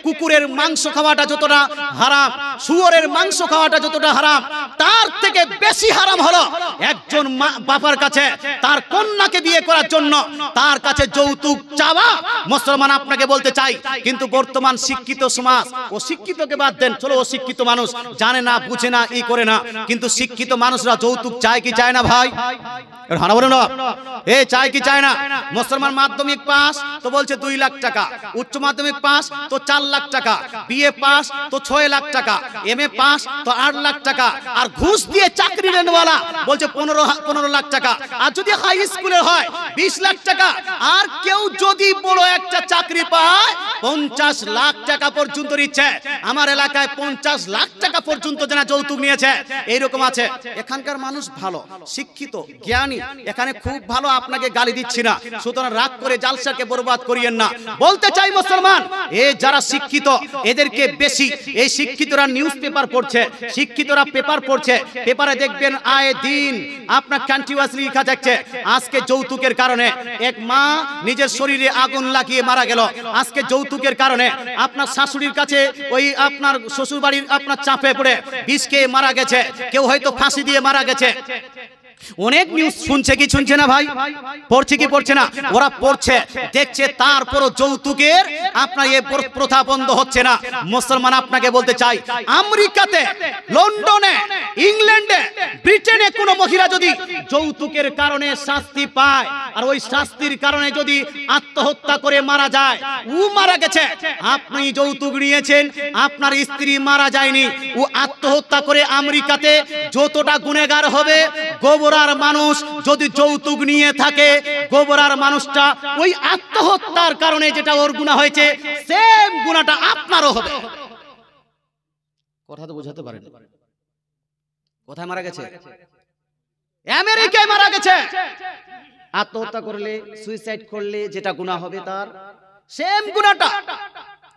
কুকুরের মাংস খাওয়াটা যতটা হারাম, শুয়োরের মাংস খাওয়াটা যতটা হারাম, তার থেকে বেশি হারাম হলো একজন বাবার কাছে তার কন্যাকে বিয়ে করার জন্য তার কাছে যৌতুক চাওয়া। মুসলমান আপনাকে বলতে চাই, কিন্তু বর্তমান শিক্ষিত সমাজ, অশিক্ষিতকে বাদ দেন, চলো অশিক্ষিত মানুষ জানে না, বুঝে না, ই করে না, কিন্তু শিক্ষিত মানুষরা যৌতুক চায় কি চায় না ভাই? হানা বলো না, এ চায় কি চায় না? মুসলমান মাধ্যমিক পাস তো বলছে 2 লাখ টাকা, উচ্চ মাধ্যমিক পাস তো 4 লাখ টাকা, বিএ পাস তো 6 লাখ টাকা, এমএ পাস তো 8 লাখ টাকা, আর ঘুষ দিয়ে চাকরি নেওয়ালা বলছে 15 লাখ টাকা, আর যদি হাই স্কুলের হয় 20 লাখ টাকা, আর কেউ যদি বড় একটা চাকরি পায় 50 লাখ টাকা পর্যন্ত নিচ্ছে। আমার এলাকায় 50 লাখ টাকা পর্যন্ত যারা যৌতুক নিয়েছে এইরকম আছে। এখানকার মানুষ ভালো, শিক্ষিত, জ্ঞানী, এখানে খুব ভালো, আপনাকে গালি দিচ্ছি না, সুতরাং রাগ করে জালসাকে বরবাদ করিয়েন না। বলতে চাই মুসলমান, এই যারা শিক্ষিত এদেরকে বেশি, এই শিক্ষিতরা নিউজ পেপার পড়ছে, শিক্ষিতরা পেপার পড়ছে, পেপারে দেখবেন আয়ে দিন আপনার কন্টিনিউয়াসলি লেখা যাচ্ছে আজকে যৌতুকের কারণে এক মা নিজের শরীরে আগুন লাগিয়ে মারা গেল, আজকে যৌতুকের কারণে আপনার শাশুড়ির কাছে ওই আপনার শ্বশুর বাড়ির আপনার চাপে পড়ে বিষ খেয়ে মারা গেছে, কেউ হয়তো ফাঁসি দিয়ে মারা গেছে। অনেক নিউজ শুনছে কি শুনছে না ভাই? পড়ছে কি পড়ছে না? ওরা পড়ছে, দেখছে, তারপরও যৌতুকের আপনার এই প্রথা বন্ধ হচ্ছে না। মুসলমান আপনাকে বলতে চাই, আমেরিকাতে, লন্ডনে, ইংল্যান্ডে, ব্রিটেনে কোন মহিলা যদি যৌতুকের কারণে শাস্তি পায় আর ওই শাস্তির কারণে যদি আত্মহত্যা করে মারা যায়, ও মারা গেছে, আপনি যৌতুক নিয়েছেন, আপনার স্ত্রী মারা যায়নি, ও আত্মহত্যা করে আমেরিকাতে যতটা গুনেগার হবে, গোবরার মানুষ যদি যৌতুক নিয়ে থাকে, গোবরার মানুষটা ওই আত্মহত্যার কারণে যেটা ওর গুনাহ হয়েছে সেম গুনাহটা আপনারও হবে। কথা তো বোঝাতে পারেন। কোথায় মারা গেছে? আমেরিকায় মারা গেছে। আত্মহত্যা করলে, সুইসাইড করলে যেটা গুনাহ হবে তার সেম গুনাহটা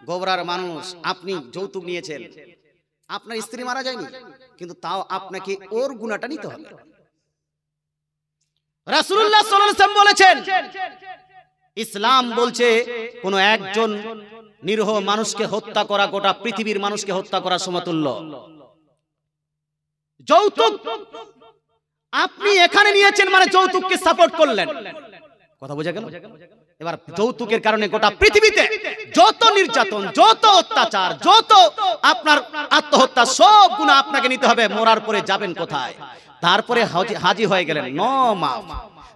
গোবরার মানুষ। আপনি যৌতুক নিয়েছেন, আপনার স্ত্রী মারা যায়নি, কিন্তু তাও আপনাকে ওর গুনাহটা নিতে হবে। রাসূলুল্লাহ সাল্লাল্লাহু আলাইহি ওয়াসাল্লাম বলেছেন, ইসলাম বলছে কোন একজন নিরীহ মানুষকে হত্যা করা গোটা পৃথিবীর মানুষকে হত্যা করার সমতুল্য। যৌতুক আপনি এখানে নিয়েছেন মানে যৌতুককে সাপোর্ট করলেন। কথা বোঝা গেল? এবার যৌতুকের কারণে গোটা পৃথিবীতে যত নির্যাতন, যত অত্যাচার, যত আপনার আত্মহত্যা, সব গুনাহ আপনাকে নিতে হবে। মরার পরে যাবেন কোথায়? তারপরে হাজি হয়ে গেলেন, নো মাফ।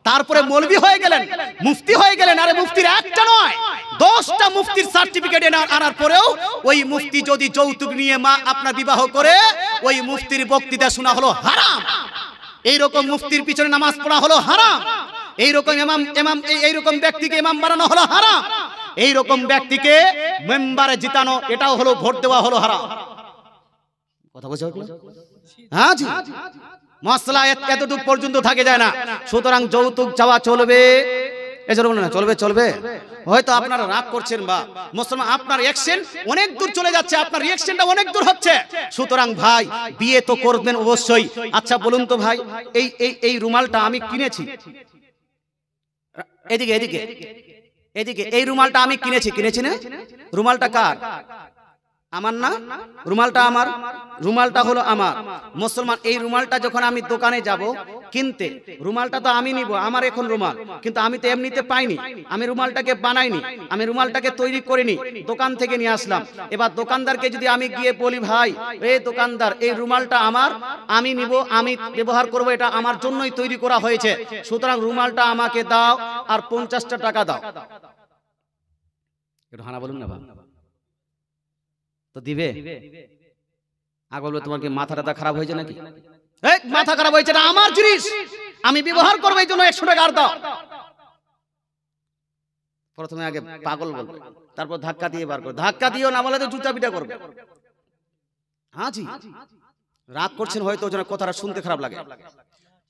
তারপরে মৌলভী হয়ে গেলেন, মুফতি হয়ে গেলেন। আরে মুফতির একটা নয়, 10টা মুফতির সার্টিফিকেট আনার পরেও ওই মুফতি যদি যৌতুক নিয়ে মা আপনার বিবাহ করে, ওই মুফতির বক্তৃতা শোনা হলো হারাম, এইরকম মুফতির পিছনে নামাজ পড়া হলো হারাম, এইরকম এইরকম ব্যক্তিকে ইমাম বানানো হলো হারাম, এইরকম ব্যক্তিকে মেম্বারে জিতানো এটাও হলো, ভোট দেওয়া হলো হারাম। কথা বোঝা গেল? হ্যাঁ জি, মশলা এতটুকু পর্যন্ত থাকে যায় না। সুতরাং যৌতুক চাওয়া চলবে? চলবে, চলবে। হয়তো আপনারা রাগ করছেন বা মুসলমান আপনার অ্যাকশন অনেক দূর চলে যাচ্ছে, আপনার রিঅ্যাকশনটা অনেক দূর হচ্ছে। সুতরাং ভাই, বিয়ে তো করবেন অবশ্যই। আচ্ছা বলুন তো ভাই, এই রুমালটা আমি কিনেছি, এদিকে এদিকে এদিকে, এই রুমালটা আমি কিনেছি না? রুমালটা কার? আমার না? রুমালটা আমার, রুমালটা হলো আমার। মুসলমান, এই রুমালটা যখন আমি দোকানে যাব কিনতে, রুমালটা তো আমি নিব, আমার এখন রুমাল, কিন্তু আমি তো এমনিতে পাইনি, আমি রুমালটাকে বানাইনি, আমি রুমালটাকে তৈরি করিনি, দোকান থেকে নিয়ে আসলাম। এবার দোকানদারকে যদি আমি গিয়ে বলি, ভাই এই দোকানদার, এই রুমালটা আমার, আমি নিব, আমি ব্যবহার করব, এটা আমার জন্যই তৈরি করা হয়েছে, সুতরাং রুমালটা আমাকে দাও আর 50টা টাকা দাও। একটু হানা বলুন না ভাই, তো দিবে? আগে বলবে তোমার কি মাথা টাথা খারাপ হয়েছে নাকি? মাথা খারাপ হয়েছে, এটা আমার জিনিস, আমি ব্যবহার করবো, এই জন্য 100 টাকা আর দাও। প্রথমে আগে পাগল বলবে, তারপর ধাক্কা দিয়ে বার করবে, ধাক্কা দিয়েও না বলে তো জুতা পিটা করবে। হ্যাঁ জি, রাগ করছেন হয়তো, ওই জন্য কথাটা শুনতে খারাপ লাগে।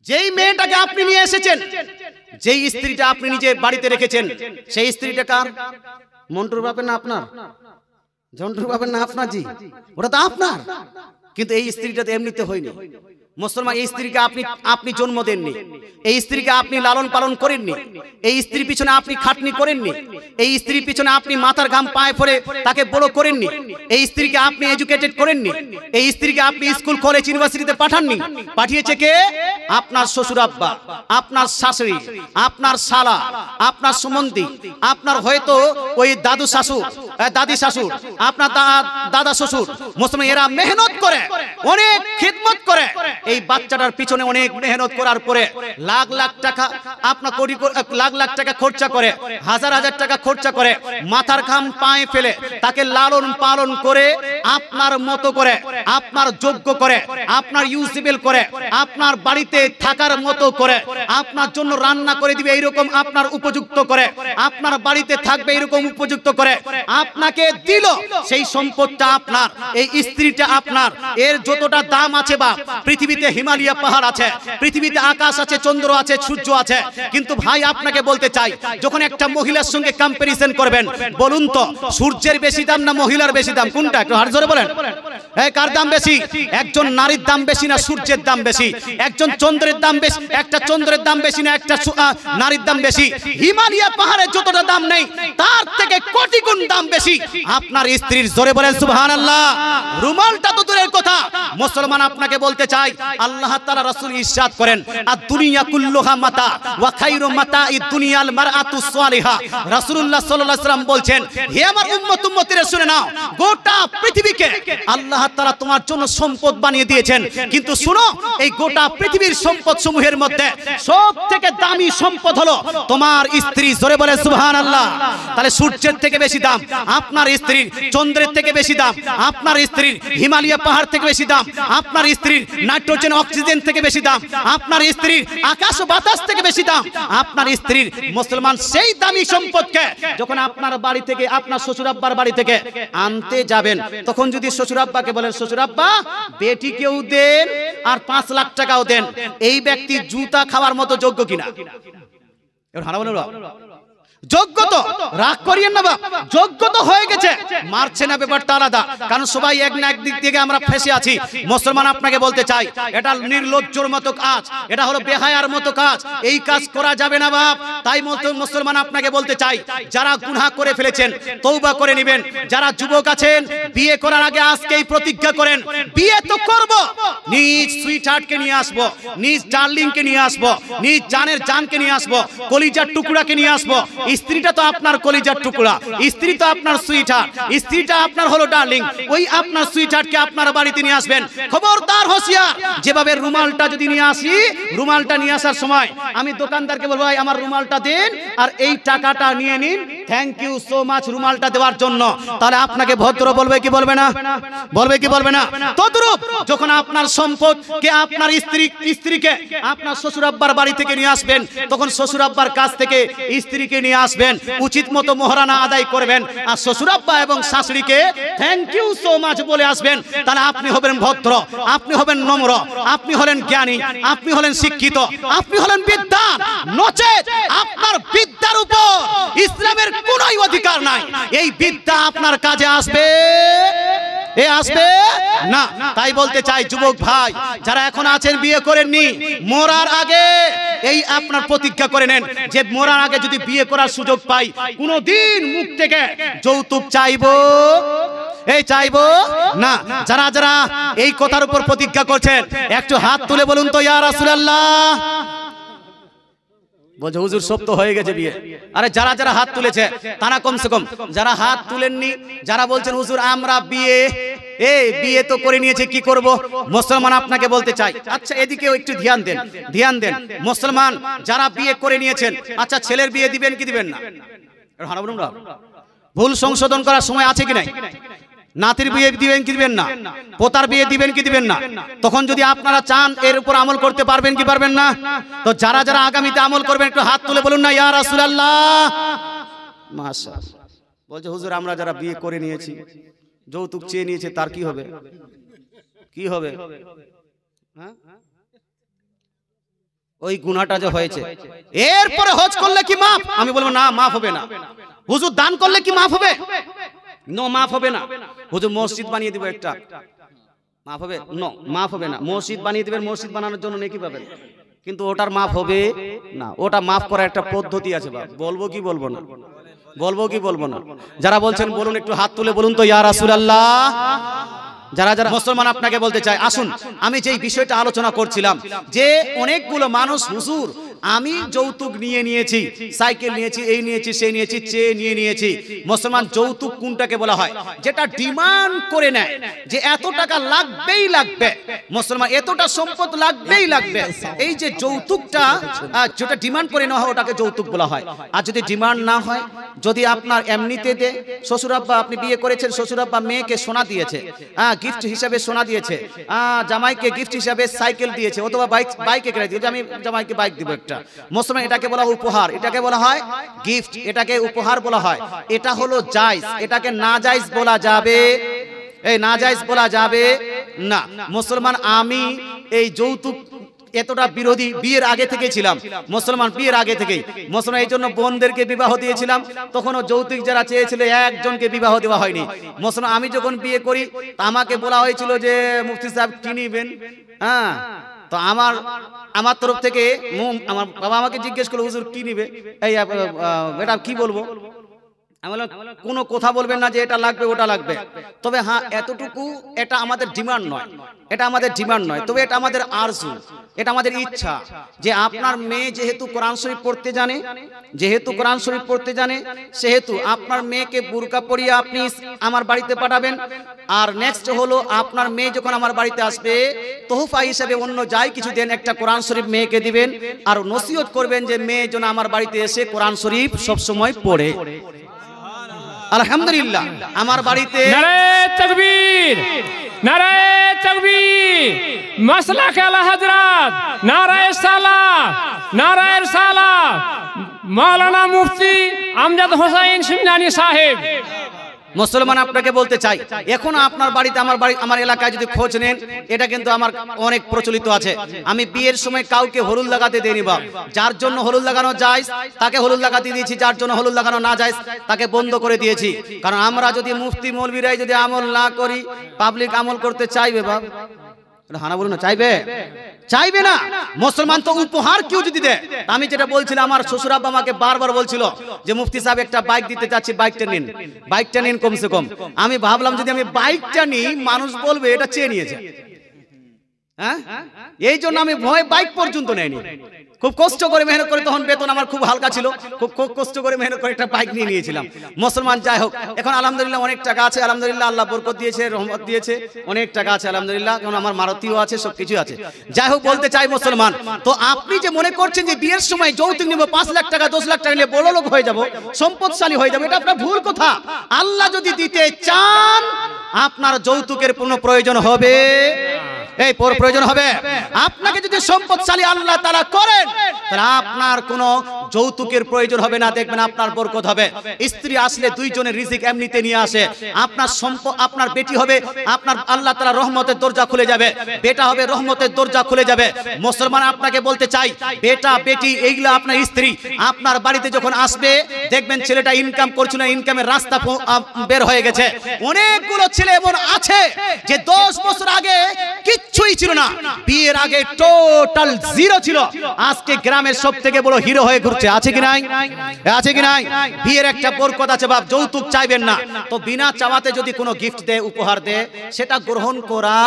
যেই মেয়েটাকে আপনি নিয়ে এসেছেন, যেই স্ত্রীটা আপনি নিজে বাড়িতে রেখেছেন, সেই স্ত্রীটা কার? মন্টুর বাপের না আপনার? জন্টুর বাপের না আপনার? জি, ওটা তো আপনার, কিন্তু এই স্ত্রীটা তো এমনিতে হয়নি। মুসলমান এই স্ত্রীকে আপনি জন্ম দেননি, এই স্ত্রীকে আপনি লালন পালন করেননি, এই স্ত্রীর পিছনে আপনি খাটনি করেননি, এই স্ত্রীর পিছনে আপনি মাথার ঘাম পায়ে ফেলে তাকে বড় করেননি, এই স্ত্রীকে আপনি এডুকেটেড করেননি, এই স্ত্রীকে আপনি স্কুল কলেজ ইউনিভার্সিটিতে পাঠাননি। পাঠিয়েছে কে? আপনার শ্বশুর আব্বা, আপনার শাশুড়ি, আপনার শালা, আপনার সুমন্তি, আপনার হয়তো ওই দাদু শাশুড়, দাদি শাশুড়, আপনার দাদা শ্বশুর। মুসলমান এরা মেহনত করে, অনেক খিদমত করে, এই বাচ্চাটার পিছনে অনেক মেহনত করার পরে লাখ লাখ টাকা আপনার কোটি লাখ লাখ টাকা খরচা করে, হাজার হাজার টাকা খরচা করে, মাথার ঘাম পায়ে ফেলে তাকে লালন পালন করে আপনার মতো করে, আপনার যোগ্য করে, আপনার ইউজেবল করে, আপনার বাড়িতে থাকার মতো করে, আপনার জন্য রান্না করে দিবে এইরকম আপনার উপযুক্ত করে, আপনার বাড়িতে থাকবে এরকম উপযুক্ত করে আপনাকে দিল। সেই সম্পদটা আপনার, এই স্ত্রীটা আপনার। এর যতটা দাম আছে বা পৃথিবীতে হিমালয় পাহাড় আছে, পৃথিবীতে আকাশ আছে, চন্দ্র আছে, সূর্য আছে, কিন্তু ভাই আপনাকে বলতে চাই, যখন একটা মহিলার সঙ্গে কম্পারিজন করবেন, বলুন তো সূর্যের বেশি দাম না মহিলার বেশি দাম? কোনটা? একটু হাত ধরে বলেন, কার দাম বেশি? একজন নারীর দাম বেশি না সূর্যের দাম বেশি? একজন চন্দ্রের দাম বেশি, একটা চন্দ্রের দাম বেশি না একটা নারীর দাম বেশি? হিমালয় পাহাড়ের যতটা দাম নেই তার থেকে কোটি গুণ দাম বেশি আপনার স্ত্রীর। জোরে বলেন সুবহানাল্লাহ। রুমালটা তো দূরের কথা, মুসলমান আপনাকে বলতে চাই, আল্লাহ তাআলা রাসূল ইরশাদ করেন, আদ-দুনিয়া কুল্লুহা মাতা ওয়া খায়রু মাতা'id দুনিয়াল মারআতু সালিহা। রাসূলুল্লাহ সাল্লাল্লাহু আলাইহি ওয়াসাল্লাম বলছেন, হে আমার উম্মত উম্মতিরা শুনে নাও, গোটা পৃথিবীকে আল্লাহ তাআলা তোমার জন্য সম্পদ বানিয়ে দিয়েছেন, কিন্তু শুনো, এই গোটা পৃথিবীর সম্পদ সমূহের মধ্যে সবথেকে দামি সম্পদ হলো তোমার স্ত্রী। জোরে বলে সুবহানাল্লাহ। তাহলে সূর্যের থেকে বেশি দাম আপনার স্ত্রীর, চন্দ্রের থেকে বেশি দাম আপনার স্ত্রীর, হিমালয় পাহাড় থেকে বেশি দাম আপনার স্ত্রীর, নাইট্রোজেন অক্সিজেন থেকে বেশি দাম আপনার স্ত্রীর, আকাশ ও বাতাস থেকে বেশি দাম আপনার স্ত্রীর। মুসলমান সেই দামি সম্পদকে যখন আপনার বাড়ি থেকে, আপনার শ্বশুর আব্বার বাড়ি থেকে আনতে যাবেন, তখন যদি শ্বশুর আব্বাকে বলেন, শ্বশুর আব্বা বেটিকেও দেন আর 5 লাখ টাকাও দেন, এই ব্যক্তি জুতা খাওয়ার মতো যোগ্য কিনা? এবার হারা বলেন, যোগ্য তো, রাগ করিয়েন না বাপ, যোগ্য তো হয়ে গেছে, মারছে না, ব্যাপারটা আলাদা। কারণ সবাই এক না একদিক থেকে আমরা ফেসে আছি। মুসলমান আপনাকে বলতে চাই, এটা নির্লজ্জর মতো কাজ, এটা হলো বেহায়ার মতো কাজ, এই কাজ করা যাবে না বাপ। তাই মুসলমান আপনাকে বলতে চাই, যারা গুনাহ করে ফেলেছেন তওবা করে নেবেন। যারা যুবক আছেন, বিয়ে করার আগে আজকেই প্রতিজ্ঞা করেন, বিয়ে তো করব, নিজ সুইটহার্টকে নিয়ে আসবো, নিজ ডার্লিংকে নিয়ে আসবো, নিজ জানের জানকে নিয়ে আসবো, কলিজার টুকরাকে নিয়ে আসবো। স্ত্রীটা তো আপনার কলিজার টুকরা, স্ত্রী তো আপনার সুইটহার্ট, স্ত্রীটা আপনার হলো ডার্লিং, ওই আপনার সুইটহার্টকে আপনার বাড়িতে নিয়ে আসবেন। খবরদার হুঁশিয়ার, যেভাবে রুমালটা যদি নিয়ে আসি, রুমালটা নিয়ে আসার সময় আমি দোকানদারকে বলবো, ভাই আমার রুমালটা দিন আর এই টাকাটা নিয়ে নিন, থ্যাংক ইউ সো মাচ রুমালটা দেওয়ার জন্য। তাহলে আপনাকে ভদ্র বলবে কি বলবে না? বলবে কি বলবে না? তদ্রূপ যখন আপনার সম্পদকে, আপনার স্ত্রীকে আপনার শ্বশুর আব্বার বাড়ি থেকে নিয়ে আসবেন, তখন শ্বশুর আব্বার কাছ থেকে স্ত্রীকে নিয়ে আসবেন, উচিত মতো মোহরানা আদায় করবেন, আর শ্বশুর আব্বা এবং শাশুড়িকে থ্যাংক ইউ সো মাচ বলে আসবেন। তাহলে আপনি হবেন ভদ্র, আপনি হবেন নম্র, আপনি হলেন জ্ঞানী, আপনি হলেন শিক্ষিত, আপনি হলেন বিদ্বান। নচেত আপনার বিদ্যার উপর ইসলামের কোনো অধিকার নাই। এই বিদ্যা আপনার কাজে আসবে, আসবে না। তাই বলতে চাই যুবক ভাই, যারা এখন আছেন বিয়ে করেননি, মরার আগে এই আপনার প্রতিজ্ঞা করে নেন যে মরার আগে যদি বিয়ে করার সুযোগ পাই, কোনদিন মুখ থেকে যৌতুক চাইবো চাইবো না। যারা যারা এই কথার উপর প্রতিজ্ঞা করছেন, একটু হাত তুলে বলুন তো, ইয়া রাসূলুল্লাহ। বলছে হুজুর সব তো হয়ে গেছে বিয়ে। আরে যারা যারা হাত তুলেছে তারা কমসে কম, যারা হাত তুলেননি, যারা বলছেন হুজুর আমরা বিয়ে তো করে নিয়েছে, কি করব? মুসলমান আপনাকে বলতে চাই, আচ্ছা এদিকেও একটু ধ্যান দেন। মুসলমান যারা বিয়ে করে নিয়েছেন, আচ্ছা ছেলের বিয়ে দিবেন কি দিবেন না? ভুল সংশোধন করার সময় আছে কি নাই? নাতির বিয়ে দিবেন কি দিবেন না? পোতার বিয়ে দিবেন কি দিবেন না? তখন যদি আপনারা চান এর উপর আমল করতে পারবেন কি পারবেন না? তো যারা যারা আগামীতে আমল করবেন একটু হাত তুলে বলুন না, ইয়া রাসূলুল্লাহ। মাশাআল্লাহ। বলছে হুজুর আমরা যারা বিয়ে করে নিয়েছি, যৌতুক চেয়ে নিয়েছে, তার কি হবে? কি হবে? হ্যাঁ, ওই গুনাহটা যে হয়েছে, এরপরে হজ করলে কি মাফ? আমি বলবো না, মাফ হবে না। হুজুর দান করলে কি মাফ হবে? নো, মাফ হবে না। হুজুর মসজিদ বানিয়ে দিব একটা, মাফ হবে? মাফ হবে না। মসজিদ বানিয়ে দেবেন, মসজিদ বানানোর জন্য নেকি পাবেন, কিন্তু ওটার মাফ হবে না। ওটা মাফ করার একটা পদ্ধতি আছে বাপ। বলবো কি বলবো না? বলবো কি বলবো না? যারা বলছেন বলুন, একটু হাত তুলে বলুন তো ইয়া রাসূলুল্লাহ। যারা যারা মুসলমান আপনাকে বলতে চাই, আসুন আমি যেই বিষয়টা আলোচনা করছিলাম যে অনেকগুলো মানুষ, হুজুর আমি যৌতুক নিয়েছি, সাইকেল নিয়েছি, এই নিয়েছি, সেই নিয়েছি, চেয়ে নিয়েছি। মুসলমান যৌতুক কোনটাকে বলা হয়? যেটা ডিমান্ড করে নেয় যে এত টাকা লাগবেই লাগবে, মুসলমান এতটা সম্পদ লাগবেই লাগবে। এই যে যৌতুকটা যেটা ডিমান্ড করে নেওয়া হয় ওটাকে যৌতুক বলা হয়। আর যদি ডিমান্ড না হয়, যদি আপনার এমনিতে দে, শ্বশুর আব্বা আপনি বিয়ে করেছেন, শ্বশুর আব্বা মেয়েকে সোনা দিয়েছে, গিফট হিসাবে সোনা দিয়েছে, জামাইকে গিফট হিসাবে সাইকেল দিয়েছে অথবা বাইকে কিনে দিয়েছে, আমি জামাইকে বাইক দিব একটা, মুসলমান এটাকে বলা হয় উপহার, এটাকে বলা হয় গিফট, এটাকে উপহার বলা হয়। এটা হলো জায়েজ, এটাকে নাজায়েজ বলা যাবে? এই নাজায়েজ বলা যাবে না। মুসলমান আমি এই যৌতুক এতটা বিরোধী বিয়ের আগে থেকে ছিলাম, মুসলমান বিয়ের আগে থেকেই। মুসলমান এই জন্য বোনদেরকে বিবাহ দিয়েছিলাম, তখনও যৌতুক যারা চেয়েছিল একজনকে বিবাহ দেওয়া হয়নি। মুসলমান আমি যখন বিয়ে করি আমাকে বলা হয়েছিল যে মুফতি সাহেব কি নিবেন, তো আমার তরফ থেকে আমার বাবা আমাকে জিজ্ঞেস করলো হুজুর কি নিবে, এই এটা কি বলবো? আমি বললাম কোনো কথা বলবেন না যে এটা লাগবে ওটা লাগবে, তবে হ্যাঁ এতটুকু, এটা আমাদের ডিমান্ড নয়, এটা আমাদের ডিমান্ড নয়, তবে এটা আমাদের আরজু, এটা আমাদের ইচ্ছা যে আপনার মেয়ে যেহেতু কোরআন শরীফ পড়তে জানে, যেহেতু কোরআন শরীফ পড়তে জানে, সেহেতু আপনার মেয়েকে বুরকা পরিয়ে আপনি আমার বাড়িতে পাঠাবেন। আর নেক্সট হলো আপনার মেয়ে যখন আমার বাড়িতে আসবে তোহফা হিসেবে অন্য যাই কিছু দেন, একটা কোরআন শরীফ মেয়েকে দিবেন আর নসিহত করবেন যে মেয়ে যেন আমার বাড়িতে এসে কোরআন শরীফ সবসময় পড়ে। আলহামদুলিল্লাহ আমার বাড়িতে নারায়ে তাকবীর, নারায়ে তাকবীর, মাসলাক আলা হযরত, নারায়ে সালাহ, নারায়ে সালাহ, মাওলানা মুফতি আমজাদ হোসেন সিমনানি সাহেব। মুসলমান আপনাকে বলতে চাই, এখন আপনার বাড়িতে আমার এলাকায় যদি খোঁজ নেন, এটা কিন্তু আমার অনেক প্রচলিত আছে। আমি বিয়ের সময় কাউকে হলুদ লাগাতে দেইনি বাপ। যার জন্য হলুদ লাগানো যায় তাকে হলুদ লাগাতে দিয়েছি, যার জন্য হলুদ লাগানো না যায় তাকে বন্ধ করে দিয়েছি। কারণ আমরা যদি মুফতি মৌলবীরাই যদি আমল না করি, পাবলিক আমল করতে চাইবে বাপ? হানা বলুন না, চাইবে? চাইবে না। মুসলমান তো উপহার কেউ যদি দেয়, আমি যেটা বলছিলাম আমার শ্বশুর আব্বা আমাকে বারবার বলছিল যে মুফতি সাহেব একটা বাইক দিতে চাচ্ছি, বাইকটা নিন, বাইকটা নিন কমসে কম। আমি ভাবলাম যদি আমি বাইকটা নিই মানুষ বলবে এটা চেয়ে নিয়েছে, হ্যাঁ, এই জন্য আমি ভয় বাইক পর্যন্ত নেয়নি। খুব কষ্ট করে মেহনত করে, তখন বেতন আমার খুব হালকা ছিল, খুব কষ্ট করে মেহনত করে একটা বাইক নিয়ে নিয়েছিলাম। মুসলমান যাই হোক, এখন আলহামদুলিল্লাহ অনেক টাকা আছে, আলহামদুলিল্লাহ আল্লাহ বরকত দিয়েছে, রহমত দিয়েছে, অনেক টাকা আছে আলহামদুলিল্লাহ, কারণ আমার মারুতিও আছে, সবকিছু আছে। যাই হোক বলতে চাই মুসলমান, তো আপনি যে মনে করছেন যে বিয়ের সময় যৌতুক নিব 5 লাখ টাকা 10 লাখ টাকা নিলে বড় লোক হয়ে যাব, সম্পদশালী হয়ে যাব, এটা আপনার ভুল কথা। আল্লাহ যদি দিতে চান আপনার যৌতুকের কোনো প্রয়োজন হবে, এই প্রয়োজন হবে। আপনাকে যদি সম্পদশালী আল্লাহ তাআলা করেন তাহলে আপনার কোনো যৌতুকের প্রয়োজন হবে না, দেখবেন আপনার বরকত হবে। স্ত্রী আসলে দুইজনের রিজিক এমনিতে নিয়ে আসে। আপনার সম্পদ, আপনার বেটি হবে, আপনার আল্লাহ তাআলা রহমতের দরজা খুলে যাবে, বেটা হবে রহমতের দরজা খুলে যাবে। মুসলমান আপনাকে বলতে চাই, বেটা বেটি এইগুলো আপনার স্ত্রী আপনার বাড়িতে যখন আসবে দেখবেন ছেলেটা ইনকাম করছে না, ইনকামের রাস্তা বের হয়ে গেছে। অনেকগুলো ছেলে এমন আছে যে 10 বছর আগে কিচ্ছুই ছিল না, বিয়ের আগে টোটাল জিরো ছিল, আজকে গ্রামের সবথেকে বড় হিরো হয়ে ঘুরছে। আছে কি নাই? আছে কি নাই? বিয়ের একটা বরকত আছে বাপ। যৌতুক চাইবেন না, তো বিনা চাওয়াতে যদি কোনো গিফট দেয়, উপহার দেয়, সেটা গ্রহণ করা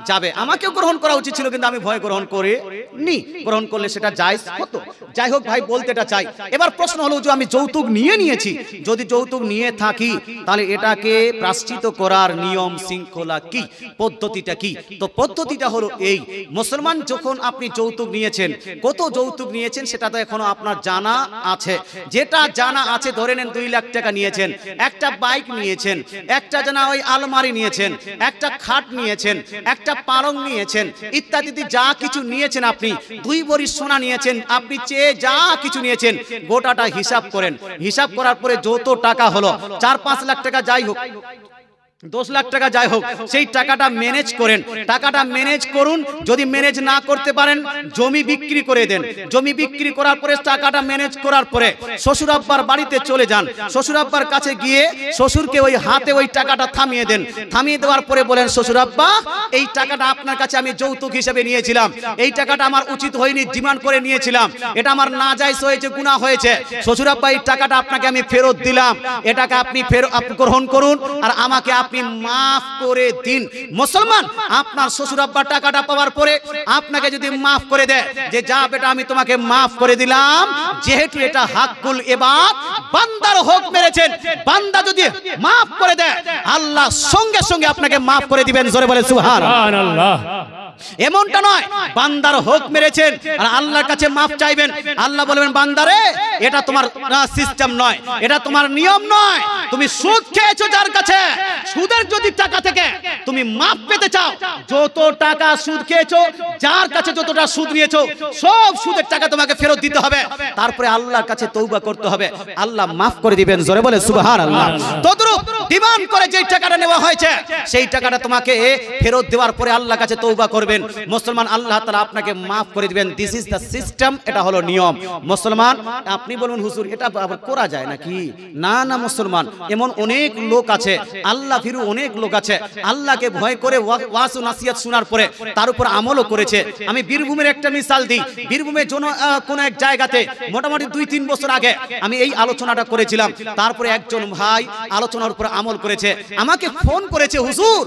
যাবে। আমাকেও গ্রহণ করা উচিত ছিল, কিন্তু আমি ভয় গ্রহণ করিনি। গ্রহণ করলে সেটা জায়েজ হতো। যাই হোক ভাই, বলতেটা চাই। এবার প্রশ্ন হলো যে আমি যৌতুক নিয়েছি, যদি যৌতুক নিয়ে থাকি তাহলে এটাকে প্রায়শ্চিত্ত করার নিয়ম শৃঙ্খলা কি, পদ্ধতিটা কি? তো পদ্ধতিটা হলো এই, মুসলমান যখন আপনি যৌতুক নিয়েছেন, কত যৌতুক নিয়েছেন সেটা তো এখনো আপনার জানা আছে। যেটা জানা আছে, ধরে নেন 2 লাখ টাকা নিয়েছেন, একটা বাইক নিয়েছেন, একটা জানা ওই আলমারি নিয়েছেন, একটা খাট নিয়েছেন, একটা পালং নিয়েছেন, ইত্যাদি যা কিছু নিয়েছেন, আপনি 2 ভরি সোনা নিয়েছেন, আপনি চেয়ে যা কিছু নিয়েছেন গোটাটা হিসাব করেন। হিসাব করার পরে যত টাকা হলো 4-5 লাখ টাকা যাই হোক, 10 লাখ টাকা যাই হোক, সেই টাকাটা ম্যানেজ করেন, টাকাটা ম্যানেজ করুন। যদি ম্যানেজ না করতে পারেন জমি বিক্রি করে দেন। জমি বিক্রি করার পরে টাকাটা ম্যানেজ করার পরে শ্বশুর আব্বার বাড়িতে চলে যান। শ্বশুর আব্বার কাছে গিয়ে শ্বশুরকে ওই হাতে ওই টাকাটা থামিয়ে দেন। থামিয়ে দেওয়ার পরে বলেন, শ্বশুর আব্বা এই টাকাটা আপনার কাছে আমি যৌতুক হিসেবে নিয়েছিলাম, এই টাকাটা আমার উচিত হয়নি, ডিমান্ড করে নিয়েছিলাম, এটা আমার নাজায়েজ হয়েছে, গুনাহ হয়েছে। শ্বশুর আব্বা এই টাকাটা আপনাকে আমি ফেরত দিলাম, এটাকে আপনি গ্রহণ করুন আর আমাকে আপনি মাফ করে দিন। মুসলমান আপনার শ্বশুর আব্বা টাকাটা পাওয়ার পরে আপনাকে যদি মাফ করে দেয় যে যা বেটা আমি তোমাকে মাফ করে দিলাম, যেহেতু এটা হাক্কুল ইবাদ, বান্দার হক মেরেছেন, বান্দা যদি মাফ করে দেয় আল্লাহ সঙ্গে সঙ্গে আপনাকে মাফ করে দিবেন। জোরে বলে সুবহানাল্লাহ। এমনটা নয় বান্দার হক মেরেছেন আর আল্লাহর কাছে মাফ চাইবেন, আল্লাহ বলবেন বান্দারে এটা তোমার সিস্টেম নয়, এটা তোমার নিয়ম নয়, তুমি সুদ খেয়েছো যার কাছে, সুদের যদি টাকা থেকে তুমি মাফ পেতে চাও, যত টাকা সুদ খেয়েছো যার কাছে যতটা সুদ নিয়েছো সব সুদের টাকা তোমাকে ফেরত দিতে হবে, তারপরে আল্লাহর কাছে তওবা করতে হবে, আল্লাহ মাফ করে দিবেন। জোরে বলে সুবহানাল্লাহ। তদ্রূপ ডিমান্ড করে যে টাকাটা নেওয়া হয়েছে সেই টাকাটা তোমাকে ফেরত দেওয়ার পরে আল্লাহর কাছে তওবা করবেন। মুসলমান আল্লাহ তাআলা আপনাকে মাফ করে দিবেন। দিস ইজ দ্য সিস্টেম, এটা হলো নিয়ম। মুসলমান আপনি বলুন হুজুর এটা আবার করা যায় নাকি? না না মুসলমান, এমন অনেক লোক আছে, আল্লাহ ফিরু অনেক লোক আছে, আল্লাহকে ভয় করে ওয়াজ ও নসিহত শোনার পরে তার উপর আমলও করেছে। আমি বীরভূমের একটা মিসাল দিই। বীরভূমের কোন এক জায়গাতে মোটামুটি 2-3 বছর আগে আমি এই আলোচনাটা করেছিলাম। তারপরে একজন ভাই আলোচনার উপর আমল করেছে, আমাকে ফোন করেছে, হুজুর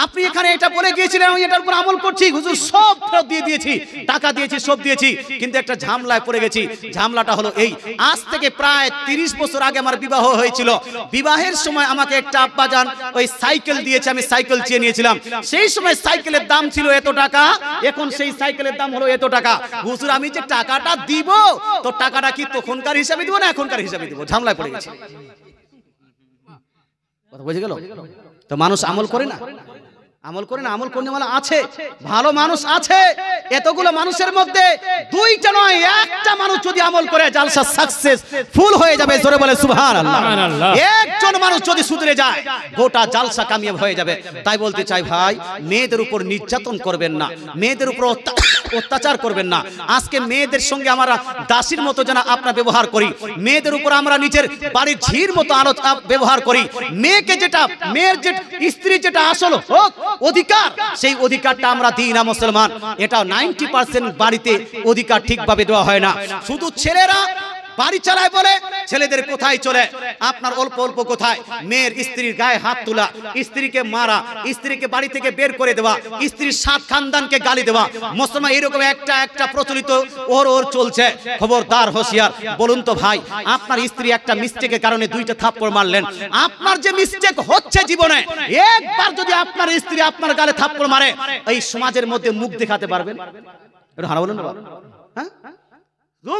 আপনি এখানে এটা বলে গিয়েছিলেন, আমি এটার উপর আমল করছি, হুজুর সব ফেরত দিয়ে দিয়েছি, টাকা দিয়েছি, সব দিয়েছি, কিন্তু একটা ঝামেলায় পড়ে গেছি। ঝামেলাটা হলো এই, আজ থেকে প্রায় 30 বছর আগে আমার বিবাহ হয়েছিল। বিবাহের সময় আমাকে একটা আব্বাজান ওই সাইকেল দিয়েছে, আমি সাইকেল চেয়ে নিয়েছিলাম। সেই সময় সাইকেলের দাম ছিল এত টাকা, এখন সেই সাইকেলের দাম হলো এত টাকা। হুজুর আমি যে টাকাটা দিব, তো টাকাটা কি তখনকার হিসাবে দিব না এখনকার হিসাবে দিব? ঝামেলায় পড়ে গেছি। কথা বুঝে গেল? তো মানুষ আমল করে না, আমল করে না, আমল করতে ওয়ালা আছে, ভালো মানুষ আছে। এতগুলো মানুষের মধ্যে দুইটা নয় একটা মানুষ যদি আমল করে জালসা সাকসেস ফুল হয়ে যাবে। জোরে বলে সুবহানাল্লাহ। একজন মানুষ যদি সুধরে যায় গোটা জালসা কামিয়াব হয়ে যাবে। তাই বলতে চাই ভাই, মেয়েদের উপর নির্যাতন করবেন না, মেয়েদের উপর অত্যাচার করবেন না। আজকে মেয়েদের সঙ্গে আমরা দাসীর মতো যেন আপনার ব্যবহার করি, মেয়েদের উপর আমরা নিজের বাড়ির ঝির মতো ব্যবহার করি। মেয়েকে যেটা, মেয়ের যে স্ত্রী যেটা আসল হক অধিকার, সেই অধিকারটা আমরা দিই না মুসলমান। এটা 90% বাড়িতে অধিকার ঠিকভাবে দেওয়া হয় না। শুধু ছেলেরা বাড়ি চালায় বলে ছেলেদের কোথায় চলে আপনার অল্প অল্প কোথায়, মেয়ের স্ত্রীর গায়ে হাত তোলা, স্ত্রীকে মারা, স্ত্রীকে বাড়ি থেকে বের করে দেওয়া, স্ত্রীর 7 খানদানকে গালি দেওয়া। মুসলমান এরকম একটা প্রচলিত ওর চলছে। খবরদার, হোশিয়ার। বলুন তো ভাই, আপনার স্ত্রী একটা মিস্টেকের কারণে 2টা থাপ্পড় মারলেন, আপনার যে মিস্টেক হচ্ছে জীবনে, একবার যদি আপনার স্ত্রী আপনার গালে থাপ্পড় মারে এই সমাজের মধ্যে মুখ দেখাতে পারবেন? এটা হারা বলেন না, হ্যাঁ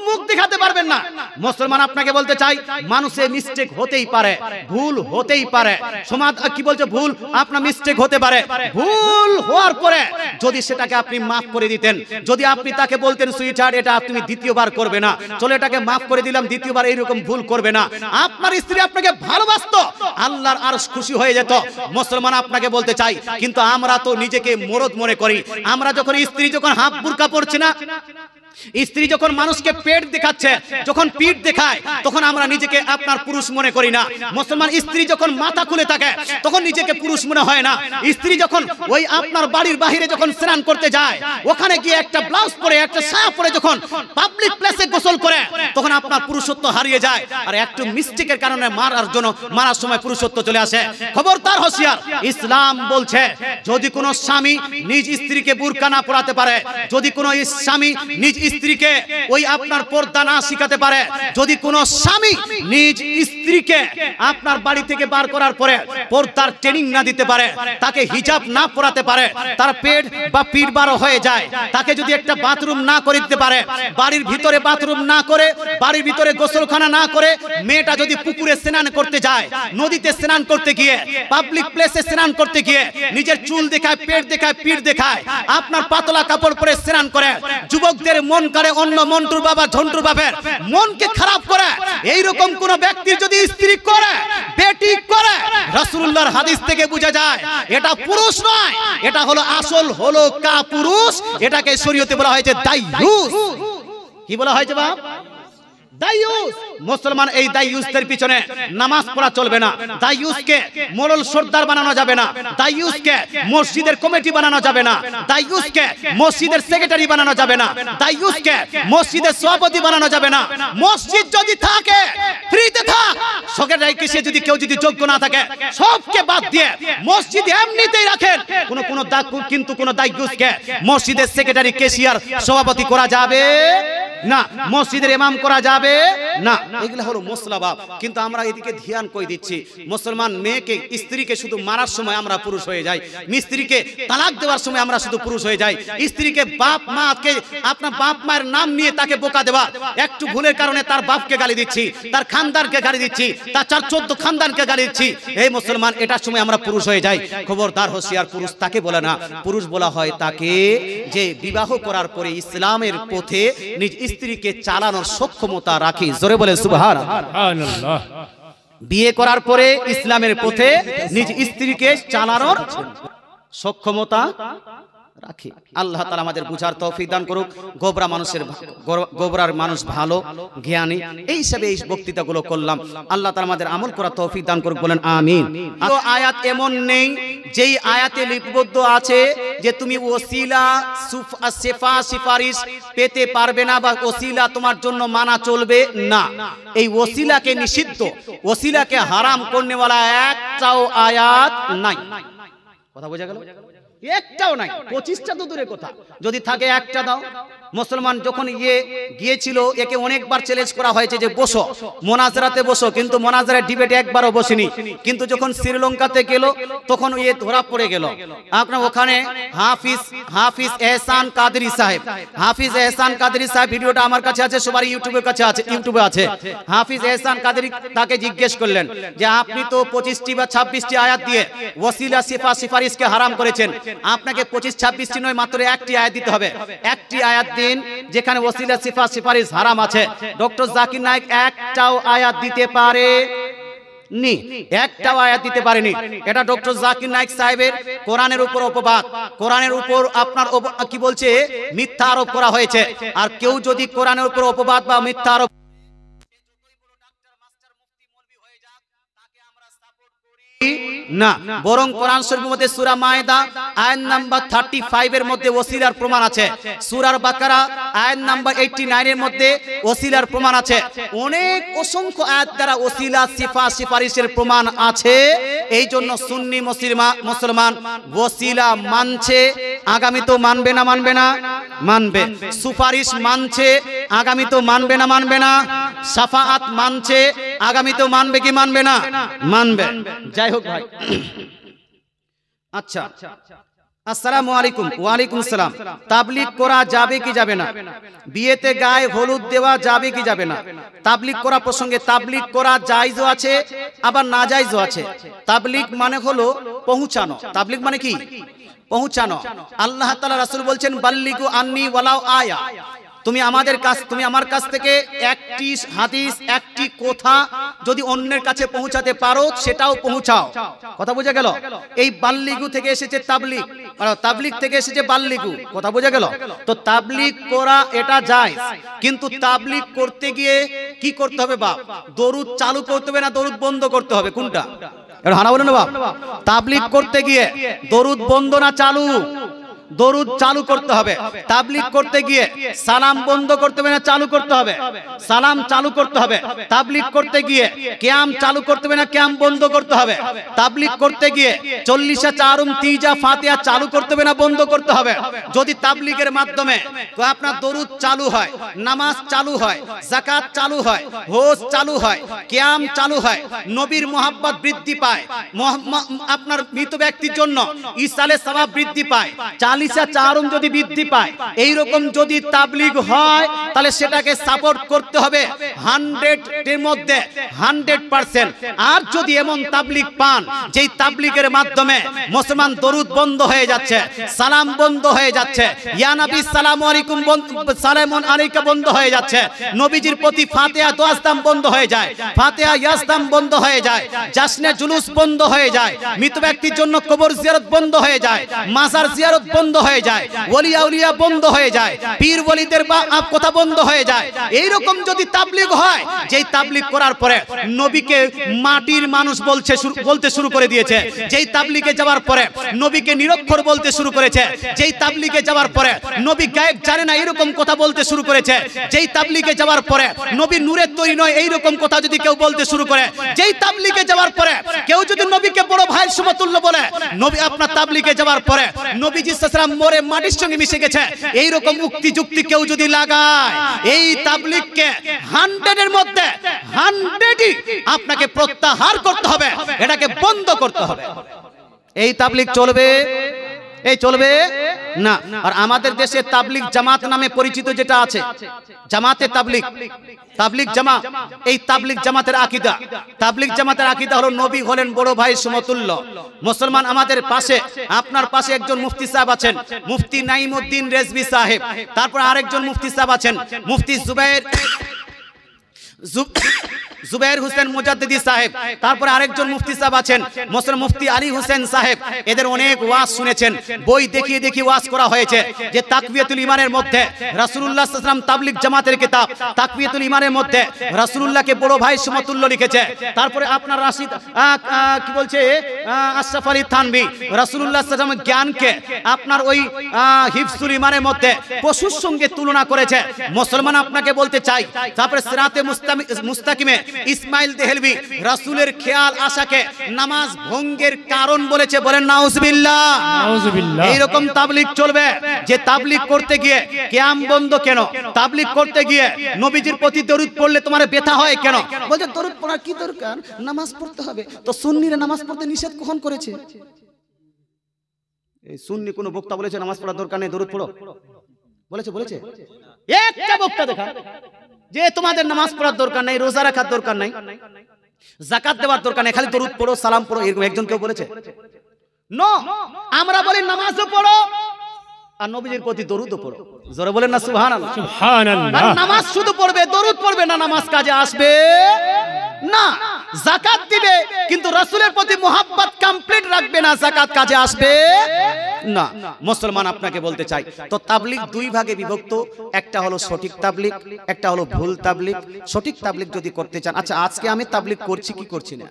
মুখ দেখাতে পারবেন না। মুসলমান আপনাকে বলতে চাই, মানুষের মিস্টেক হতেই পারে, ভুল হতেই পারে। সমাজ কি বলছে? ভুল আপনার মিস্টেক হতে পারে। ভুল হওয়ার পরে যদি সেটাকে আপনি মাফ করে দিতেন, যদি আপনি তাকে বলতেন সুইটহার্ট এটা তুমি দ্বিতীয়বার করবে না, চলো এটাকে মাফ করে দিলাম, দ্বিতীয়বার এইরকম ভুল করবে না, আপনার স্ত্রী আপনাকে ভালোবাসতো, আল্লাহর আরশ খুশি হয়ে যেত। মুসলমান আপনাকে বলতে চাই, কিন্তু আমরা তো নিজেকে মরদ মনে করি। আমরা যখন স্ত্রী যখন হাফ বুরকা পড়ছে না, স্ত্রী যখন মানুষকে পেট দেখাচ্ছে, যখন পিঠ দেখায়, তখন আমরা নিজেকে আপনার পুরুষ মনে করি না। মুসলমান স্ত্রী যখন মাথা খুলে থাকে তখন নিজেকে পুরুষ মনে হয় না। স্ত্রী যখন ওই আপনার বাড়ির বাহিরে যখন স্নান করতে যায়, ওখানে গিয়ে একটা ব্লাউজ পরে একটা সায়া পরে যখন পাবলিক প্লেসে গোসল করে, তখন আপনার পুরুষত্ব হারিয়ে যায়। আর একটু মিস্টেকের কারণে মারার সময় পুরুষত্ব চলে আসে। খবরদার, হোশিয়ার। ইসলাম বলছে যদি কোনো স্বামী নিজ স্ত্রীকে বুরকা না পরাতে পারে, যদি কোনো স্বামী নিজ স্ত্রীকে ওই আপনার পর্দা না শিখাতে পারে, যদি কোনো স্বামী নিজ স্ত্রীকে আপনার বাড়ি থেকে বার করার পরে পর্দার ট্রেনিং না দিতে পারে, তাকে হিজাব না পরাতে পারে, তার পেট বা পিঠ বারো হয়ে যায়, তাকে যদি একটা বাথরুম না করে দিতে পারে, বাড়ির ভিতরে বাথরুম না করে, বাড়ির ভিতরে গোসলখানা না করে, মেয়েটা যদি পুকুরে স্নান করতে যায়, নদীতে স্নান করতে গিয়ে, পাবলিক প্লেসে স্নান করতে গিয়ে নিজের চুল দেখায়, পেট দেখায়, পিঠ দেখায়, আপনার পাতলা কাপড় পরে স্নান করে, যুবকদের মন করে অন্য মন্টুর বাবা ঝন্টুর বাপের মনকে খারাপ করে এইরকম কোন ব্যক্তির যদি স্ত্রী করে বেটি করে, রাসূলুল্লাহর হাদিস থেকে বোঝা যায় এটা পুরুষ নয়, এটা হলো আসল হলো কাপুরুষ। এটাকে শরীয়তে বলা হয়েছে দাইয়ুস। কি বলা হয়েছে বাপ? দাইয়ুস। মুসলমান এই দাইয়ুসদের পিছনে নামাজ পড়া চলবে না, দাইয়ুসকে মোড়ল সর্দার বানানো যাবে না, দাইয়ুসকে মসজিদের কমিটি বানানো যাবে না, দাইয়ুসকে মসজিদের সেক্রেটারি বানানো যাবে না, দাইয়ুসকে মসজিদের সভাপতি বানানো যাবে না। মসজিদ যদি থাকে ফ্রিতে থাক, সেক্রেটারি কিসে যদি কেউ যদি যোগ্য না থাকে সবকে বাদ দিয়ে মসজিদ এমনিতেই রাখেন। কিন্তু কোন দাইয়ুসকে মসজিদের সেক্রেটারি ক্যাশিয়ার সভাপতি করা যাবে না, মসজিদের ইমাম করা যাবে না। এগুলো হলো মশলা বাপ। কিন্তু আমরা এদিকে ধ্যান কই দিচ্ছি, মুসলমান মেয়েকে স্ত্রীকে শুধু মারার সময় আমরা পুরুষ হয়ে যাই, স্ত্রীকে তালাক দেওয়ার সময় আমরা শুধু পুরুষ হয়ে যাই, স্ত্রীকে বাপ মাকে আপনার বাপ মায়ের নাম নিয়ে তাকে বোকা দেওয়া, একটু ভুলের কারণে তার বাপকে গালি দিচ্ছি, তার খানদানকে গালি দিচ্ছি, তার 4-14 খানদানকে গালি দিচ্ছি, এই মুসলমান এটার সময় আমরা পুরুষ হয়ে যাই। খবরদার হোশিয়ার, পুরুষ তাকে বলে না, পুরুষ বলা হয় তাকে যে বিবাহ করার পরে ইসলামের পথে নিজ স্ত্রীকে চালানোর সক্ষমতা রাখে। জোরে বলে সুবহানাল্লাহ। বিয়ে করার পরে ইসলামের পথে নিজ স্ত্রীকে চালানোর সক্ষমতা রাখি। আল্লাহ তাআলা আমাদের বুঝার তৌফিক দান করুক। গোবরার মানুষ ভালো জ্ঞানী, এই হিসাবে এই বক্তৃতাগুলো করলাম। আল্লাহ তাআলা আমাদের আমল করার তৌফিক দান করুক, বলেন আমিন। তো আয়াত এমন নেই যেই আয়াতে লিপিবদ্ধ আছে যে তুমি ওসিলা সেফা সিফারিশ পেতে পারবে না বা ওসিলা তোমার জন্য মানা চলবে না। এই ওসিলাকে নিষিদ্ধ, ওসিলাকে হারাম করনেওয়ালা একটাও আয়াত নাই। কথা বোঝা গেল? একটাও নাই। 25টা তো দূরে কথা, যদি থাকে একটা দাও। মুসলমান যখন গিয়েছিল, একে অনেকবার চ্যালেঞ্জ করা হয়েছে যে বসো মোনাজারাতে বসো, কিন্তু মোনাজারের ডিবেটে একবারও বসেনি। কিন্তু যখন শ্রীলঙ্কাতে গেল তখন ধরা পড়ে গেল। আপনার ওখানে হাফিজ এহসান কাদরি সাহেব, হাফিজ এহসান কাদরি সাহেব ভিডিওটা আমার কাছে আছে, সবার ইউটিউবে আছে। হাফিজ এহসান কাদরি তাকে জিজ্ঞেস করলেন যে আপনি তো 25টি বা 26টি আয়াত দিয়ে ওসিলা সিফা সিফারিশকে হারাম করেছেন, আপনাকে 25-26টি নয় মাত্র একটি আয়াত দিতে হবে। একটি আয়াত দিন যেখানে ওসিলা সিফা সিফারিশ হারাম আছে। ডক্টর জাকির নায়েক একটাও আয়াত দিতে পারে নি, একটাও আয়াত দিতে পারেনি। এটা ডক্টর জাকির নায়েক সাহেবের কোরআনের উপর অপবাদ, কোরআনের উপর আপনার কি বলছে মিথ্যা আরোপ করা হয়েছে। আর কেউ যদি কোরআনের উপর অপবাদ বা মিথ্যা আরোপ না, বরং কোরআন শরীফের মধ্যে সূরা মায়েদা আয়াত নাম্বার 35 এর মধ্যে ওসিলার প্রমাণ আছে, সূরা বাকারা আয়াত নাম্বার 89 এর মধ্যে ওসিলার প্রমাণ আছে। অনেক অসংখ্য আয়াত দ্বারা ওসিলা সিফা সিফারিশের প্রমাণ আছে। এই জন্য সুন্নি মুসলমান ওসিলা মানছে, আগামী তো মানবে না মানবে। সুপারিশ মানছে, আগামী তো মানবে না। শাফাআত মানছে, আগামী তো মানবে কি মানবে না মানবে। যাই হোক ভাই, আচ্ছা আসসালামু আলাইকুম। ওয়ালাইকুম সালাম। তাবলীগ করা যাবে কি যাবে না? বিয়েতে গায়ে হলুদ দেওয়া যাবে কি যাবে না? তাবলীগ করা প্রসঙ্গে তাবলীগ করা জায়েজও আছে আবার নাজায়েজও আছে। তাবলীগ মানে হলো পৌঁছানো। তাবলীগ মানে কি? পৌঁছানো। আল্লাহ তাআলা রাসূল বলছেন বাল্লিগু আন্নি ওয়ালাউ আয়া, তুমি আমার কাছ থেকে একটি হাদিস একটি কথা যদি অন্যের কাছে পৌঁছাতে পারো সেটাও পৌঁছাও। কথা বোঝা গেল? এই বাল্লিগু থেকে এসেছে তাবলীগ, তাবলীগ থেকে এসেছে বাল্লিগু। কথা বোঝা গেল? তো তাবলীগ করা এটা জায়েজ, কিন্তু তাবলীগ করতে গিয়ে কি করতে হবে বাপ? দরুদ চালু করতে হবে না দরুদ বন্ধ করতে হবে? কোনটা? হানা বলেন বাপ। তাবলীগ করতে গিয়ে দরুদ বন্ধ না চালু? দরুদ চালু করতে হবে। তাবলীগ করতে গিয়ে সালাম বন্ধ করতে হবে না চালু করতে হবে? সালাম চালু করতে হবে। তাবলীগ করতে গিয়ে কিয়াম চালু করতে হবে না কিয়াম বন্ধ করতে হবে? তাবলীগ করতে গিয়ে 40 চারুম তিজা ফাতিহা চালু করতে হবে না বন্ধ করতে হবে? যদি তাবলীগের মাধ্যমে আপনার দরুদ চালু হয়, নামাজ চালু হয়, যাকাত চালু হয়, হজ চালু হয়, কিয়াম চালু হয়, নবীর মোহাব্বত বৃদ্ধি পায়, আপনার মৃত ব্যক্তির জন্য ইসালে সওয়াব বৃদ্ধি পায়, চালিসা চারণ যদি বৃদ্ধি পায়, এই রকম যদি তাবলীগ হয় তাহলে সেটাকে সাপোর্ট করতে হবে 100 এর মধ্যে 100%। আর যদি এমন তাবলীগ পান যেই তাবলীগের মাধ্যমে মুসলমান দরুদ বন্ধ হয়ে যাচ্ছে, সালাম বন্ধ হয়ে যাচ্ছে, ইয়া নবী সালামু আলাইকুম সালামুন আলাইকা বন্ধ হয়ে যাচ্ছে, নবীজির প্রতি ফাতিহা দোয়াস্তাম বন্ধ হয়ে যায়, ফাতিহা ইয়াস্তাম বন্ধ হয়ে যায়, জাশনে জুলুস বন্ধ হয়ে যায়, মৃত ব্যক্তির জন্য কবর জিয়ারত বন্ধ হয়ে যায়, মাজার জিয়ারত বন্ধ হয়ে যায়, ওলি আউলিয়া বন্ধ হয়ে যায়, পীর ওলিদের কথা বন্ধ হয়ে যায়। এই রকম যদি তাবলীগ হয়, যেই তাবলীগ করার পরে নবীকে মাটির মানুষ বলতে শুরু করে দিয়েছে, যেই তাবলীগে যাওয়ার পরে নবীকে নিরক্ষর বলতে শুরু করেছে, যেই তাবলীগে যাওয়ার পরে নবী গায়েব জানে না এরকম কথা বলতে শুরু করেছে, যেই তাবলীগে যাওয়ার পরে নবী নূরের তৈরি নয় এইরকম কথা যদি কেউ বলতে শুরু করে, যেই তাবলীগে যাওয়ার পরে কেউ যদি নবীকে বড় ভাইয়ের সমতুল্য বলে, নবী আপনার তাবলীগে যাওয়ার পরে নবীজি সাল্লাল্লাহু আলাইহি ওয়াসাল্লাম মরে মাটির সঙ্গে মিশে গেছে, এই রকম উক্তি যুক্তি কেউ যদি লাগায়, এই তাবলীগকে 100 এর মধ্যে 100ই আপনাকে প্রত্যাহার করতে হবে, এটাকে বন্ধ করতে হবে। এই তাবলীগ চলবে, এই চলবে না। আর আমাদের দেশে তাবলীগ জামাত নামে পরিচিত যেটা আছে, জামাতে তাবলীগ, তাবলীগ জামাত, এই তাবলীগ জামাতের আকীদা, তাবলীগ জামাতের আকীদা হলো নবী হলেন বড় ভাই সমতুল্য। মুসলমান আমাদের পাশে, আপনার পাশে একজন মুফতি সাহেব আছেন, মুফতি নাইমউদ্দিন রেজভী সাহেব, তারপর আরেকজন মুফতি সাহেব আছেন মুফতি জুবাইর হোসেন মুজাদ্দিদি সাহেব, তারপরে আরেকজন মুফতি সাহেব আছেন মুসলিম মুফতি আলী হোসেন সাহেব। এদের অনেক ওয়াজ শুনেছেন, বই দেখিয়ে দেখিয়ে ওয়াজ করা হয়েছে। যে তাকবিয়াতুল ইমানের মধ্যে রাসূলুল্লাহ সাল্লাল্লাহু আলাইহি ওয়াসাল্লাম তাবলীগ জামাতের কিতাব তাকবিয়াতুল ইমানের মধ্যে রাসূলুল্লাহকে বড় ভাই সমতুল্য লিখেছে। তারপরে আপনার রাশিদ কি বলছে আশরাফ আলী থানভী রাসূলুল্লাহ সাল্লাল্লাহু আলাইহি ওয়াসাল্লামের জ্ঞানকে আপনার ওই হিফজুল ইমানের মধ্যে পশুর সঙ্গে তুলনা করেছে। মুসলমান আপনাকে বলতে চাই, তারপরে সিরাতে মুস্তাকিমে ইসমাইল দেহলভী রাসূলের খেয়াল আশাকে নামাজ ভঙ্গের কারণ বলেছে, বলেন নাউজুবিল্লাহ। এইরকম তাবলীগ চলবে যে তাবলীগ করতে গিয়ে কিয়াম বন্ধ কেন, তাবলীগ করতে গিয়ে নবীজির প্রতি দরুদ পড়লে তোমার ব্যথা হয় কেন, বলছে দরুদ পড়ার কি দরকার, নামাজ পড়তে হবে। তো সুন্নিরা নামাজ পড়তে নিষেধ কখন করেছে? এই সুন্নি কোন বক্তা বলেছে নামাজ পড়ার দরকার নেই, দরুদ পড়ো? বলেছে? বলেছে? একটা বক্তা দেখা যে তোমাদের নামাজ পড়ার দরকার নাই, রোজা রাখার দরকার নাই, যাকাত দেওয়ার দরকার নাই, খালি দরুদ পড়ো, সালাম পড়ো, এরকম একজন কেউ বলেছে? নো, আমরা বলি নামাজও পড়ো আর নবীজির প্রতি দরুদও পড়ো। জোরে বলেন না সুবহানাল্লাহ। সুবহানাল্লাহ। নামাজ শুধু পড়বে, দরুদ পড়বে না, নামাজ কাজে আসবে না। যাকাত দিবে কিন্তু রাসূলের প্রতি মুহাব্বত কমপ্লিট রাখবে না, যাকাত কাজে আসবে না। মুসলমান আপনাকে বলতে চাই, তো তাবলীগ দুই ভাগে বিভক্ত, একটা হলো সঠিক তাবলীগ, একটা হলো ভুল তাবলীগ। সঠিক তাবলীগ যদি করতে চান, আচ্ছা আজকে আমি তাবলীগ করছি কি করছি না?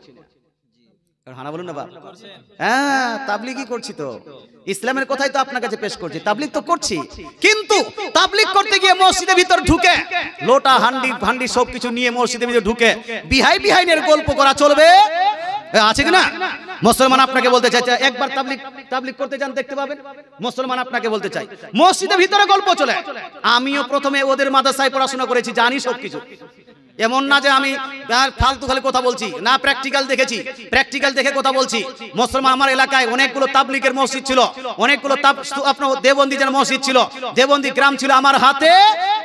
হানা বলুন না বাপ। হ্যাঁ, তাবলীগই করছি, তো ইসলামের কথাই তো আপনার কাছে পেশ করছি, তাবলীগ তো করছি। কিন্তু তাবলীগ করতে গিয়ে মসজিদের ভিতর ঢুকে লোটা হান্ডি সবকিছু নিয়ে মসজিদের ভিতর ঢুকে বিহাইনের গল্প করা চলবে? আছে কিনা? মুসলমান আপনাকে বলতে চাই, একবার তাবলীগ করতে যান, দেখতে পাবেন। মুসলমান আপনাকে বলতে চাই, মসজিদের ভিতরে গল্প চলে। আমিও প্রথমে ওদের মাদ্রাসায় পড়াশোনা করেছি, জানি সবকিছু। এমন না যে আমি ফালতু খালি কথা বলছি না, প্র্যাকটিক্যাল দেখেছি, প্র্যাকটিক্যাল দেখে কথা বলছি। মুসলমান আমার এলাকায় অনেকগুলো তাবলীগের মসজিদ ছিল, অনেকগুলো আপনার দেওবন্দিদের মসজিদ ছিল, দেওবন্দি গ্রাম ছিল। আমার হাতে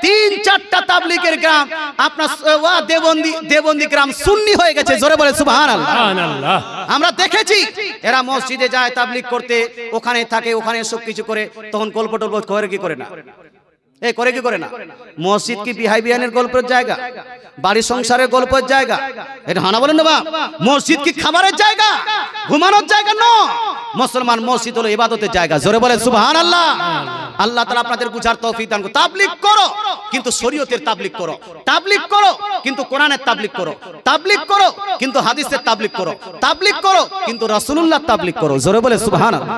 3-4টা তাবলীগের গ্রাম আপনার দেওবন্দি গ্রাম সুন্নি হয়ে গেছে। জোরে বলে সুবহানাল্লাহ। আমরা দেখেছি এরা মসজিদে যায় তাবলীগ করতে, ওখানে থাকে, ওখানে সবকিছু করে, তখন গল্প টল্প করে কি করে না, এই করে কি করে না? মসজিদ কি বিহাইনের গল্পের জায়গা, বাড়ি সংসারের গল্পের জায়গা? এটা হানা বলেন না বাপ। মসজিদ কি খাবারের জায়গা, ঘুমানোর জায়গা? নয়, মুসলমান মসজিদ হলো ইবাদতের জায়গা। জোরে বলে সুবহানাল্লাহ। আল্লাহ তাআলা আপনাদের বুঝার তৌফিক দান করুন। তাবলীগ করো কিন্তু শরীয়তের তাবলীগ করো, তাবলীগ করো কিন্তু কোরআনের তাবলীগ করো, তাবলীগ করো কিন্তু হাদিসের তাবলীগ করো, তাবলীগ করো কিন্তু রাসূলুল্লাহর তাবলীগ করো। জোরে বলে সুবহানাল্লাহ।